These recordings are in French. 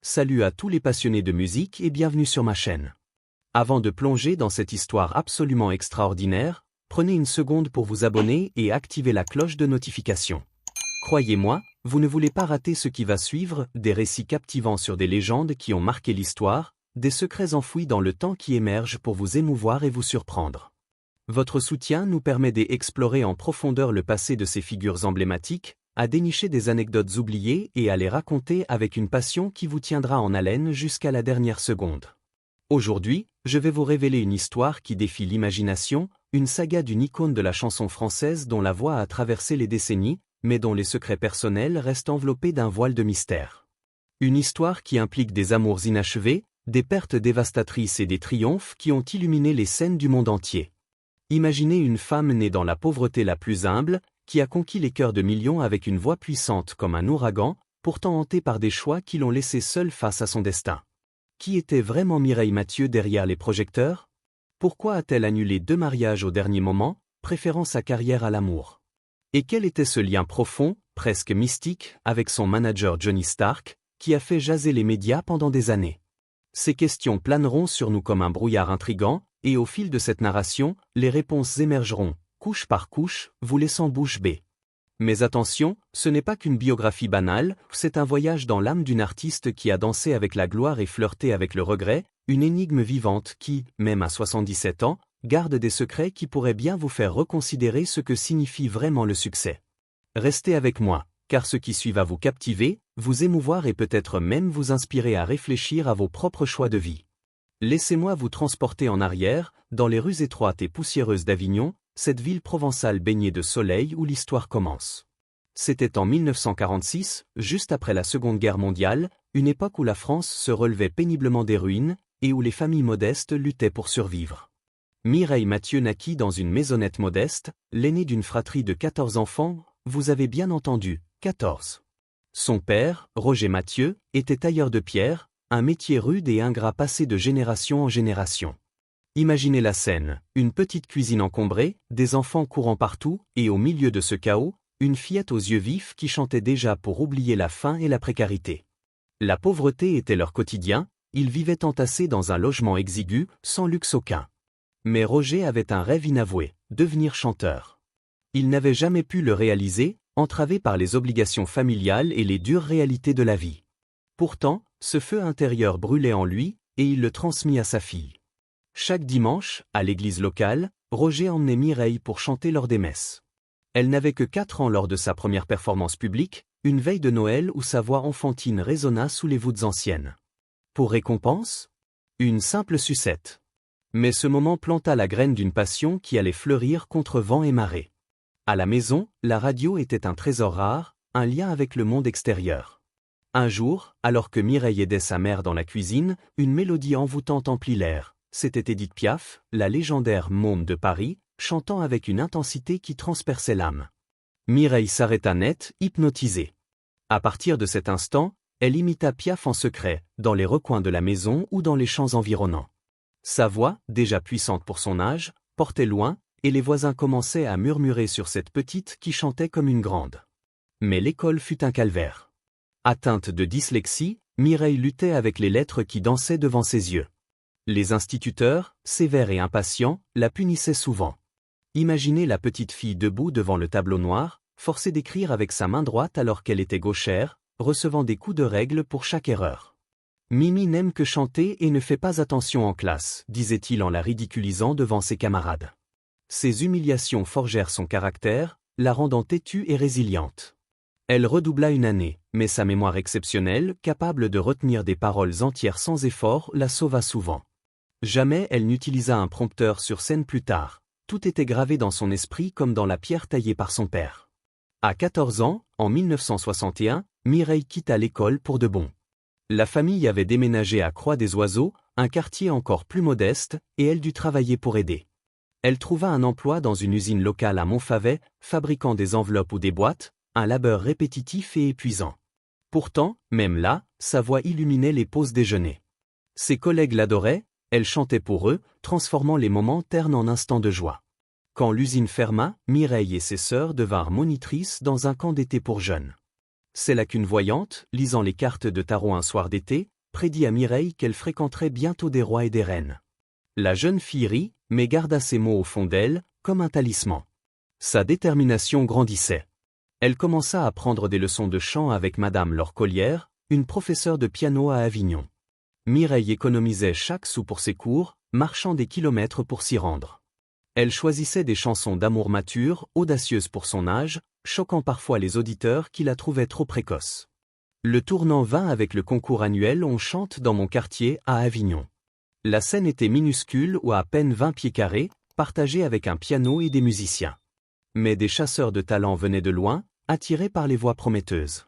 Salut à tous les passionnés de musique et bienvenue sur ma chaîne. Avant de plonger dans cette histoire absolument extraordinaire, prenez une seconde pour vous abonner et activer la cloche de notification. Croyez-moi, vous ne voulez pas rater ce qui va suivre, des récits captivants sur des légendes qui ont marqué l'histoire, des secrets enfouis dans le temps qui émergent pour vous émouvoir et vous surprendre. Votre soutien nous permet d'explorer en profondeur le passé de ces figures emblématiques, à dénicher des anecdotes oubliées et à les raconter avec une passion qui vous tiendra en haleine jusqu'à la dernière seconde. Aujourd'hui, je vais vous révéler une histoire qui défie l'imagination, une saga d'une icône de la chanson française dont la voix a traversé les décennies, mais dont les secrets personnels restent enveloppés d'un voile de mystère. Une histoire qui implique des amours inachevés, des pertes dévastatrices et des triomphes qui ont illuminé les scènes du monde entier. Imaginez une femme née dans la pauvreté la plus humble, qui a conquis les cœurs de millions avec une voix puissante comme un ouragan, pourtant hantée par des choix qui l'ont laissée seule face à son destin. Qui était vraiment Mireille Mathieu derrière les projecteurs? Pourquoi a-t-elle annulé 2 mariages au dernier moment, préférant sa carrière à l'amour? Et quel était ce lien profond, presque mystique, avec son manager Johnny Stark, qui a fait jaser les médias pendant des années? Ces questions planeront sur nous comme un brouillard intrigant, et au fil de cette narration, les réponses émergeront, couche par couche, vous laissant bouche bée. Mais attention, ce n'est pas qu'une biographie banale, c'est un voyage dans l'âme d'une artiste qui a dansé avec la gloire et flirté avec le regret, une énigme vivante qui, même à 77 ans, garde des secrets qui pourraient bien vous faire reconsidérer ce que signifie vraiment le succès. Restez avec moi, car ce qui suit va vous captiver, vous émouvoir et peut-être même vous inspirer à réfléchir à vos propres choix de vie. Laissez-moi vous transporter en arrière, dans les rues étroites et poussiéreuses d'Avignon, cette ville provençale baignée de soleil où l'histoire commence. C'était en 1946, juste après la Seconde Guerre mondiale, une époque où la France se relevait péniblement des ruines, et où les familles modestes luttaient pour survivre. Mireille Mathieu naquit dans une maisonnette modeste, l'aînée d'une fratrie de 14 enfants, vous avez bien entendu, 14. Son père, Roger Mathieu, était tailleur de pierre, un métier rude et ingrat passé de génération en génération. Imaginez la scène, une petite cuisine encombrée, des enfants courant partout, et au milieu de ce chaos, une fillette aux yeux vifs qui chantait déjà pour oublier la faim et la précarité. La pauvreté était leur quotidien, ils vivaient entassés dans un logement exigu, sans luxe aucun. Mais Roger avait un rêve inavoué, devenir chanteur. Il n'avait jamais pu le réaliser, entravé par les obligations familiales et les dures réalités de la vie. Pourtant, ce feu intérieur brûlait en lui, et il le transmit à sa fille. Chaque dimanche, à l'église locale, Roger emmenait Mireille pour chanter lors des messes. Elle n'avait que 4 ans lors de sa première performance publique, une veille de Noël où sa voix enfantine résonna sous les voûtes anciennes. Pour récompense? Une simple sucette. Mais ce moment planta la graine d'une passion qui allait fleurir contre vent et marée. À la maison, la radio était un trésor rare, un lien avec le monde extérieur. Un jour, alors que Mireille aidait sa mère dans la cuisine, une mélodie envoûtante emplit l'air. C'était Édith Piaf, la légendaire môme de Paris, chantant avec une intensité qui transperçait l'âme. Mireille s'arrêta net, hypnotisée. À partir de cet instant, elle imita Piaf en secret, dans les recoins de la maison ou dans les champs environnants. Sa voix, déjà puissante pour son âge, portait loin, et les voisins commençaient à murmurer sur cette petite qui chantait comme une grande. Mais l'école fut un calvaire. Atteinte de dyslexie, Mireille luttait avec les lettres qui dansaient devant ses yeux. Les instituteurs, sévères et impatients, la punissaient souvent. Imaginez la petite fille debout devant le tableau noir, forcée d'écrire avec sa main droite alors qu'elle était gauchère, recevant des coups de règle pour chaque erreur. « Mimi n'aime que chanter et ne fait pas attention en classe », disait-il en la ridiculisant devant ses camarades. Ces humiliations forgèrent son caractère, la rendant têtue et résiliente. Elle redoubla une année, mais sa mémoire exceptionnelle, capable de retenir des paroles entières sans effort, la sauva souvent. Jamais elle n'utilisa un prompteur sur scène plus tard. Tout était gravé dans son esprit comme dans la pierre taillée par son père. À 14 ans, en 1961, Mireille quitta l'école pour de bon. La famille avait déménagé à Croix-des-Oiseaux, un quartier encore plus modeste, et elle dut travailler pour aider. Elle trouva un emploi dans une usine locale à Montfavet, fabriquant des enveloppes ou des boîtes, un labeur répétitif et épuisant. Pourtant, même là, sa voix illuminait les pauses déjeuner. Ses collègues l'adoraient, elle chantait pour eux, transformant les moments ternes en instants de joie. Quand l'usine ferma, Mireille et ses sœurs devinrent monitrices dans un camp d'été pour jeunes. C'est là qu'une voyante, lisant les cartes de tarot un soir d'été, prédit à Mireille qu'elle fréquenterait bientôt des rois et des reines. La jeune fille rit, mais garda ses mots au fond d'elle, comme un talisman. Sa détermination grandissait. Elle commença à prendre des leçons de chant avec Madame Laure Collière, une professeure de piano à Avignon. Mireille économisait chaque sou pour ses cours, marchant des kilomètres pour s'y rendre. Elle choisissait des chansons d'amour matures, audacieuses pour son âge, choquant parfois les auditeurs qui la trouvaient trop précoce. Le tournant vint avec le concours annuel On chante dans mon quartier à Avignon. La scène était minuscule ou à peine 20 pieds carrés, partagée avec un piano et des musiciens. Mais des chasseurs de talent venaient de loin, attirés par les voix prometteuses.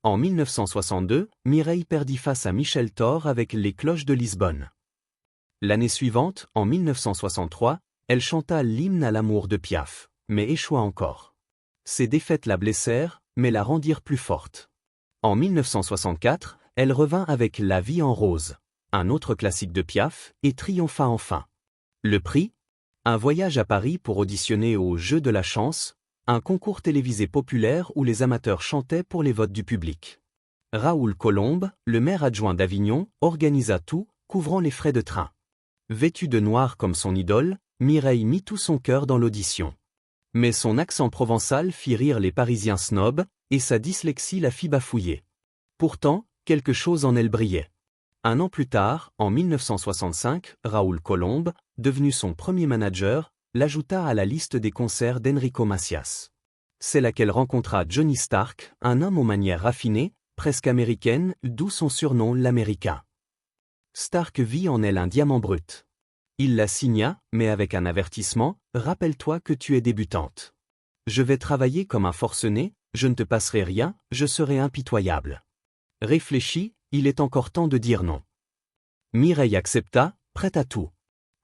En 1962, Mireille perdit face à Michel Thor avec Les Cloches de Lisbonne. L'année suivante, en 1963, elle chanta l'hymne à l'amour de Piaf, mais échoua encore. Ces défaites la blessèrent, mais la rendirent plus forte. En 1964, elle revint avec La vie en rose, un autre classique de Piaf, et triompha enfin. Le prix ? Un voyage à Paris pour auditionner au Jeu de la chance, un concours télévisé populaire où les amateurs chantaient pour les votes du public. Raoul Colombe, le maire adjoint d'Avignon, organisa tout, couvrant les frais de train. Vêtue de noir comme son idole, Mireille mit tout son cœur dans l'audition. Mais son accent provençal fit rire les Parisiens snobs, et sa dyslexie la fit bafouiller. Pourtant, quelque chose en elle brillait. Un an plus tard, en 1965, Raoul Colombe, devenu son premier manager, l'ajouta à la liste des concerts d'Enrico Macias. C'est là qu'elle rencontra Johnny Stark, un homme aux manières raffinées, presque américaines, d'où son surnom l'Américain. Stark vit en elle un diamant brut. Il la signa, mais avec un avertissement, « Rappelle-toi que tu es débutante. Je vais travailler comme un forcené, je ne te passerai rien, je serai impitoyable. » Réfléchis, il est encore temps de dire non. Mireille accepta, prête à tout.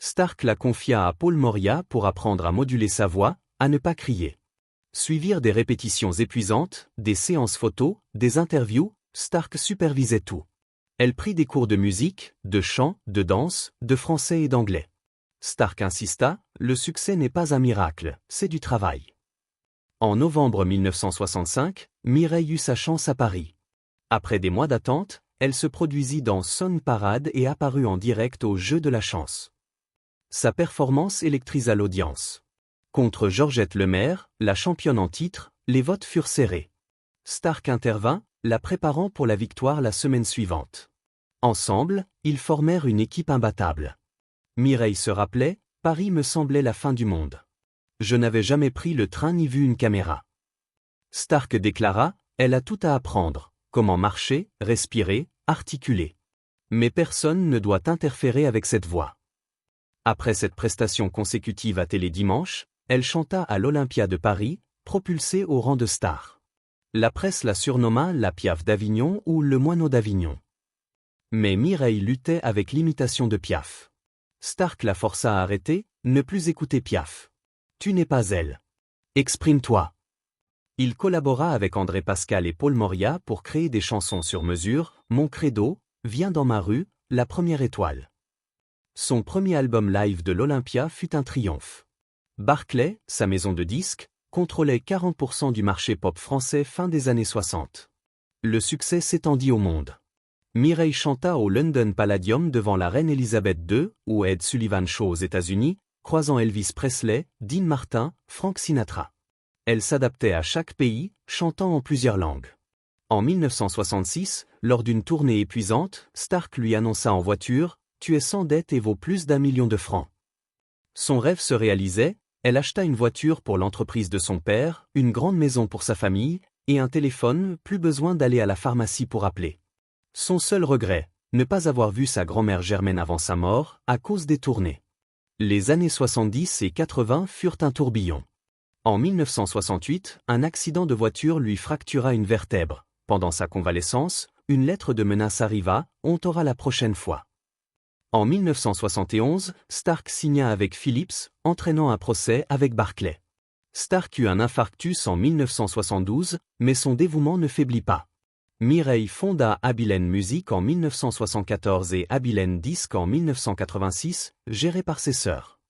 Stark la confia à Paul Moria pour apprendre à moduler sa voix, à ne pas crier. Suivirent des répétitions épuisantes, des séances photos, des interviews, Stark supervisait tout. Elle prit des cours de musique, de chant, de danse, de français et d'anglais. Stark insista, le succès n'est pas un miracle, c'est du travail. En novembre 1965, Mireille eut sa chance à Paris. Après des mois d'attente, elle se produisit dans Son Parade et apparut en direct au Jeu de la chance. Sa performance électrisa l'audience. Contre Georgette Lemaire, la championne en titre, les votes furent serrés. Stark intervint, la préparant pour la victoire la semaine suivante. Ensemble, ils formèrent une équipe imbattable. Mireille se rappelait, « Paris me semblait la fin du monde. Je n'avais jamais pris le train ni vu une caméra. » Stark déclara, « Elle a tout à apprendre, comment marcher, respirer, articuler. Mais personne ne doit interférer avec cette voix. » Après cette prestation consécutive à Télé Dimanche, elle chanta à l'Olympia de Paris, propulsée au rang de star. La presse la surnomma la Piaf d'Avignon ou le Moineau d'Avignon. Mais Mireille luttait avec l'imitation de Piaf. Stark la força à arrêter, ne plus écouter Piaf. Tu n'es pas elle. Exprime-toi. Il collabora avec André Pascal et Paul Moria pour créer des chansons sur mesure, Mon Credo, Viens dans ma rue, La Première Étoile. Son premier album live de l'Olympia fut un triomphe. Barclay, sa maison de disques, contrôlait 40% du marché pop français fin des années 60. Le succès s'étendit au monde. Mireille chanta au London Palladium devant la reine Elisabeth II, ou Ed Sullivan Show aux États-Unis, croisant Elvis Presley, Dean Martin, Frank Sinatra. Elle s'adaptait à chaque pays, chantant en plusieurs langues. En 1966, lors d'une tournée épuisante, Stark lui annonça en voiture, « Tu es sans dette et vaux plus d'1 million de francs. » Son rêve se réalisait, elle acheta une voiture pour l'entreprise de son père, une grande maison pour sa famille, et un téléphone, plus besoin d'aller à la pharmacie pour appeler. Son seul regret, ne pas avoir vu sa grand-mère Germaine avant sa mort, à cause des tournées. Les années 70 et 80 furent un tourbillon. En 1968, un accident de voiture lui fractura une vertèbre. Pendant sa convalescence, une lettre de menace arriva, on t'aura la prochaine fois. En 1971, Stark signa avec Philips, entraînant un procès avec Barclay. Stark eut un infarctus en 1972, mais son dévouement ne faiblit pas. Mireille fonda Abilène Music en 1974 et Abilène Disc en 1986, gérée par ses sœurs.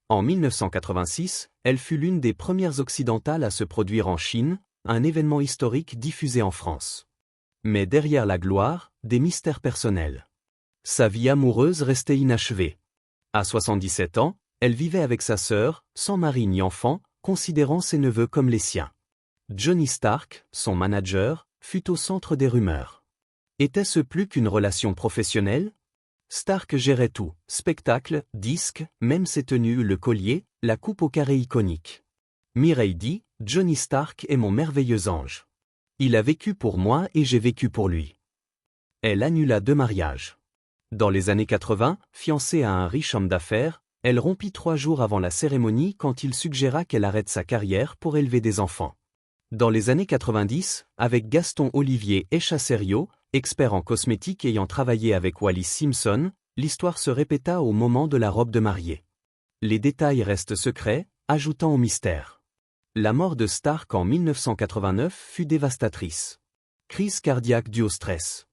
En 1986, elle fut l'une des premières occidentales à se produire en Chine, un événement historique diffusé en France. Mais derrière la gloire, des mystères personnels. Sa vie amoureuse restait inachevée. À 77 ans, elle vivait avec sa sœur, sans mari ni enfant, considérant ses neveux comme les siens. Johnny Stark, son manager, fut au centre des rumeurs. Était-ce plus qu'une relation professionnelle? Stark gérait tout, spectacle, disques, même ses tenues, le collier, la coupe au carré iconique. Mireille dit, Johnny Stark est mon merveilleux ange. Il a vécu pour moi et j'ai vécu pour lui. Elle annula 2 mariages. Dans les années 80, fiancée à un riche homme d'affaires, elle rompit 3 jours avant la cérémonie quand il suggéra qu'elle arrête sa carrière pour élever des enfants. Dans les années 90, avec Gaston Olivier Echasserio, expert en cosmétique ayant travaillé avec Wallis Simpson, l'histoire se répéta au moment de la robe de mariée. Les détails restent secrets, ajoutant au mystère. La mort de Stark en 1989 fut dévastatrice. Crise cardiaque due au stress.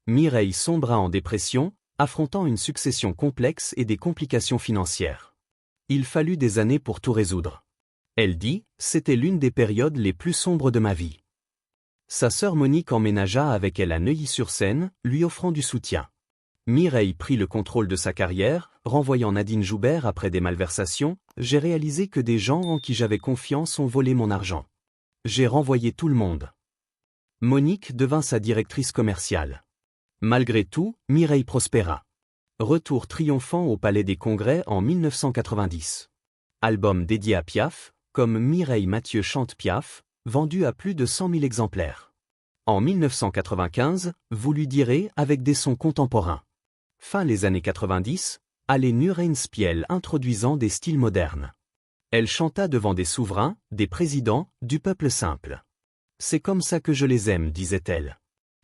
Mireille sombra en dépression, affrontant une succession complexe et des complications financières. Il fallut des années pour tout résoudre. Elle dit, c'était l'une des périodes les plus sombres de ma vie. Sa sœur Monique emménagea avec elle à Neuilly-sur-Seine, lui offrant du soutien. Mireille prit le contrôle de sa carrière, renvoyant Nadine Joubert après des malversations. J'ai réalisé que des gens en qui j'avais confiance ont volé mon argent. J'ai renvoyé tout le monde. Monique devint sa directrice commerciale. Malgré tout, Mireille prospéra. Retour triomphant au Palais des Congrès en 1990. Album dédié à Piaf, comme Mireille Mathieu chante Piaf, vendu à plus de 100 000 exemplaires. En 1995, vous lui direz avec des sons contemporains. Fin les années 90, allez Nurenspiel introduisant des styles modernes. Elle chanta devant des souverains, des présidents, du peuple simple. C'est comme ça que je les aime, disait-elle.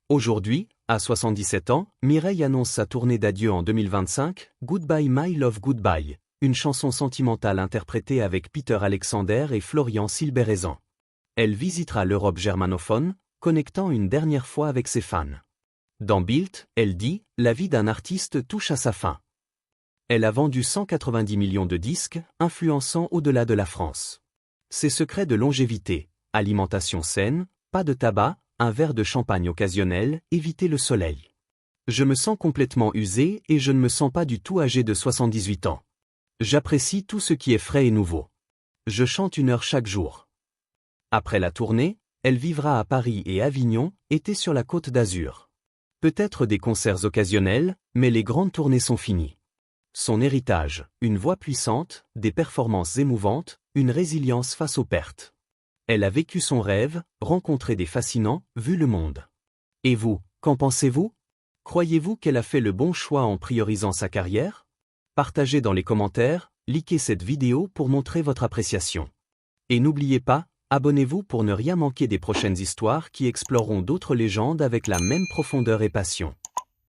Aujourd'hui, à 77 ans, Mireille annonce sa tournée d'adieu en 2025, Goodbye My Love Goodbye, une chanson sentimentale interprétée avec Peter Alexander et Florian Silberazan. Elle visitera l'Europe germanophone, connectant une dernière fois avec ses fans. Dans Bild, elle dit « La vie d'un artiste touche à sa fin ». Elle a vendu 190 millions de disques, influençant au-delà de la France. Ses secrets de longévité, alimentation saine, pas de tabac, un verre de champagne occasionnel, éviter le soleil. Je me sens complètement usé et je ne me sens pas du tout âgé de 78 ans. J'apprécie tout ce qui est frais et nouveau. Je chante 1 heure chaque jour. Après la tournée, elle vivra à Paris et Avignon, été sur la Côte d'Azur. Peut-être des concerts occasionnels, mais les grandes tournées sont finies. Son héritage, une voix puissante, des performances émouvantes, une résilience face aux pertes. Elle a vécu son rêve, rencontré des fascinants, vu le monde. Et vous, qu'en pensez-vous? Croyez-vous qu'elle a fait le bon choix en priorisant sa carrière? Partagez dans les commentaires, likez cette vidéo pour montrer votre appréciation. Et n'oubliez pas, abonnez-vous pour ne rien manquer des prochaines histoires qui exploreront d'autres légendes avec la même profondeur et passion.